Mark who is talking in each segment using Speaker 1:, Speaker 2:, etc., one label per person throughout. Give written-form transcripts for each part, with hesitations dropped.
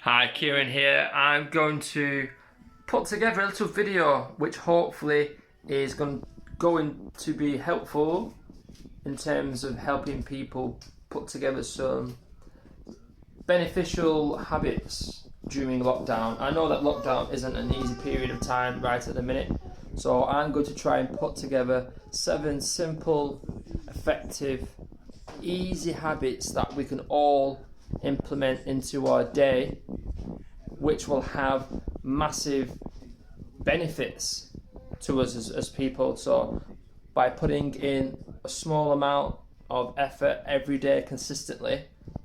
Speaker 1: Hi, Kieran here. I'm going to put together a little video which hopefully is going to be helpful in terms of helping people put together some beneficial habits during lockdown. I know that lockdown isn't an easy period of time right at the minute, so I'm going to try and put together 7 simple, effective, easy habits that we can all implement into our day, which will have massive benefits to us as people. So by putting in a small amount of effort every day consistently,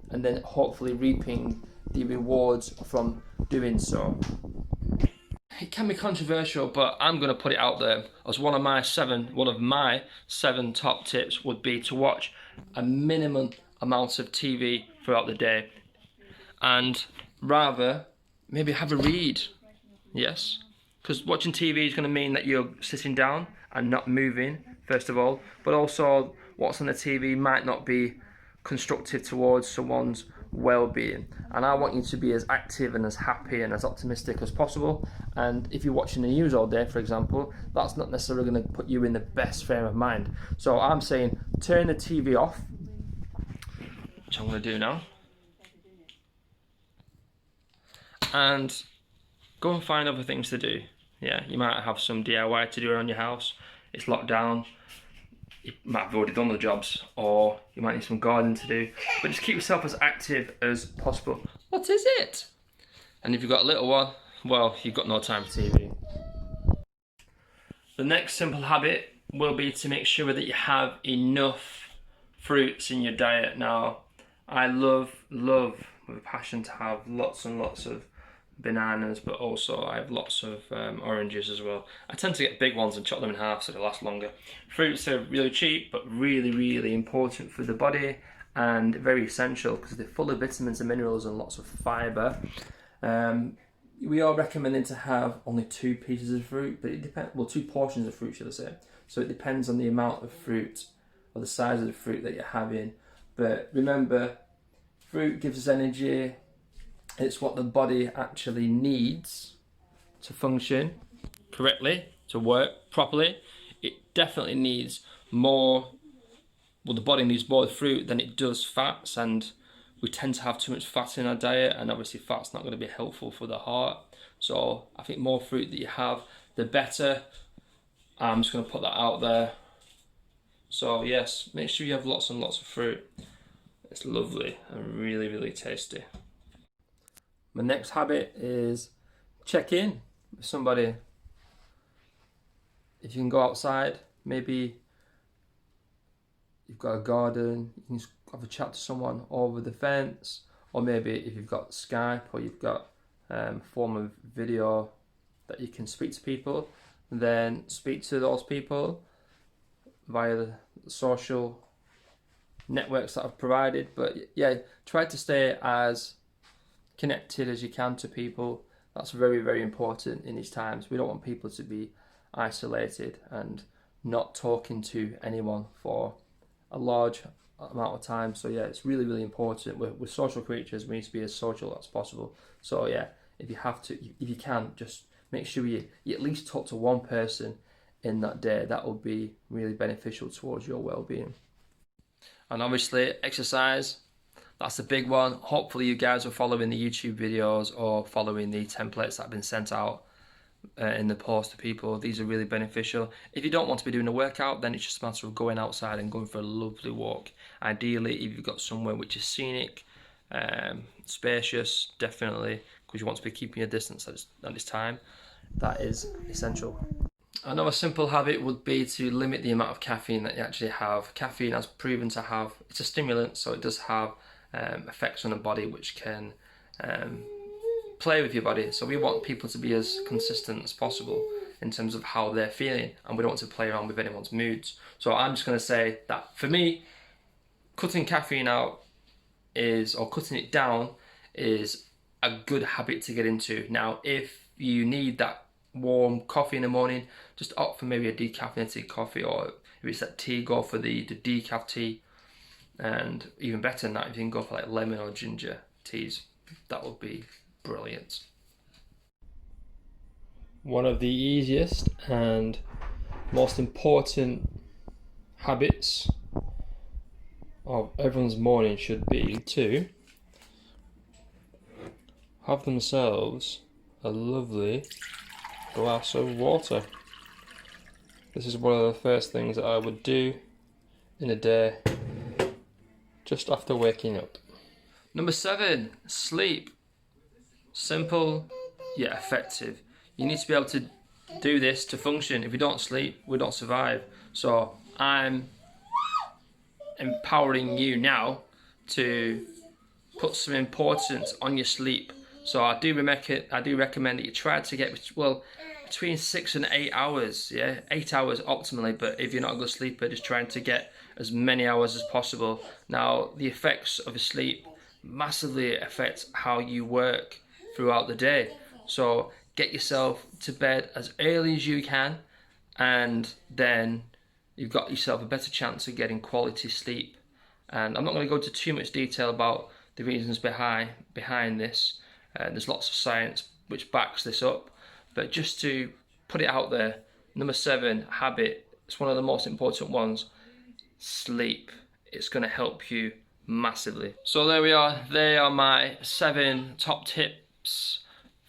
Speaker 1: and then hopefully reaping the rewards from doing so. It can be controversial, but I'm going to put it out there as one of my seven top tips would be to watch a minimum amount of TV throughout the day, and rather maybe have a read. Yes, because watching TV is going to mean that you're sitting down and not moving, first of all, but also what's on the TV might not be constructive towards someone's well-being, and I want you to be as active and as happy and as optimistic as possible. And if you're watching the news all day, for example, that's not necessarily going to put you in the best frame of mind. So I'm saying turn the TV off, which I'm going to do now, and go and find other things to do. Yeah, you might have some DIY to do around your house. It's locked down. You might have already done the jobs, or you might need some gardening to do. But just keep yourself as active as possible. What is it? And if you've got a little one, well, you've got no time for TV. The next simple habit will be to make sure that you have enough fruits in your diet. Now, I love with a passion to have lots and lots of bananas, but also I have lots of oranges as well. I tend to get big ones and chop them in half so they last longer. Fruits are really cheap, but really important for the body and very essential because they're full of vitamins and minerals and lots of fibre. We are recommending to have only 2 pieces of fruit, but it depends. Well, 2 portions of fruit, should I say? So it depends on the amount of fruit or the size of the fruit that you're having. But remember, fruit gives us energy. It's what the body actually needs to function correctly, to work properly. It definitely needs more, well, the body needs more fruit than it does fats, and we tend to have too much fat in our diet, and obviously fat's not going to be helpful for the heart. So I think more fruit that you have, the better. I'm just going to put that out there. So yes, make sure you have lots and lots of fruit. It's lovely and really tasty. My next habit is check in with somebody. If you can go outside, maybe you've got a garden, you can just have a chat to someone over the fence, or maybe if you've got Skype or you've got a form of video that you can speak to people, then speak to those people via the social networks that I've provided. But yeah, try to stay as connected as you can to people. That's very important in these times. We don't want people to be isolated and not talking to anyone for a large amount of time. So yeah, it's really important. We're social creatures. We need to be as social as possible. So yeah, if you can, just make sure you at least talk to one person in that day. That will be really beneficial towards your well-being. And obviously exercise. That's a big one. Hopefully you guys are following the YouTube videos or following the templates that have been sent out in the post to people. These are really beneficial. If you don't want to be doing a workout, then it's just a matter of going outside and going for a lovely walk. Ideally, if you've got somewhere which is scenic, spacious, definitely, because you want to be keeping your distance at this time. That is essential. Another simple habit would be to limit the amount of caffeine that you actually have. Caffeine has proven to have, it's a stimulant, so it does have effects on the body which can play with your body. So we want people to be as consistent as possible in terms of how they're feeling, and we don't want to play around with anyone's moods. So I'm just going to say that for me, cutting caffeine out or cutting it down is a good habit to get into. Now, if you need that warm coffee in the morning, just opt for maybe a decaffeinated coffee, or if it's that tea, go for the decaf tea. And even better than that, if you can go for like lemon or ginger teas, that would be brilliant. One of the easiest and most important habits of everyone's morning should be to have themselves a lovely glass of water. This is one of the first things that I would do in a day just after waking up. Number 7, sleep. Simple yet effective. You need to be able to do this to function. If we don't sleep, we don't survive. So I'm empowering you now to put some importance on your sleep. So I do recommend that you try to get between 6 and 8 hours. Yeah, 8 hours optimally. But if you're not a good sleeper, just trying to get as many hours as possible. Now, the effects of sleep massively affect how you work throughout the day. So get yourself to bed as early as you can, and then you've got yourself a better chance of getting quality sleep. And I'm not going to go into too much detail about the reasons behind this. There's lots of science which backs this up, but just to put it out there, number 7 habit, it's one of the most important ones. Sleep. It's going to help you massively. So there we are. They are my 7 top tips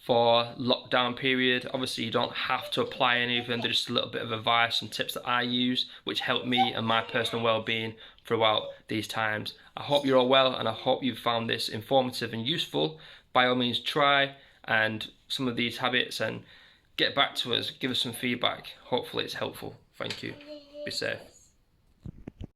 Speaker 1: for lockdown period. Obviously you don't have to apply any of them. They're just a little bit of advice and tips that I use which help me and my personal well-being throughout these times. I hope you're all well, and I hope you've found this informative and useful. By all means, try and some of these habits and get back to us, give us some feedback. Hopefully it's helpful. Thank you. Be safe.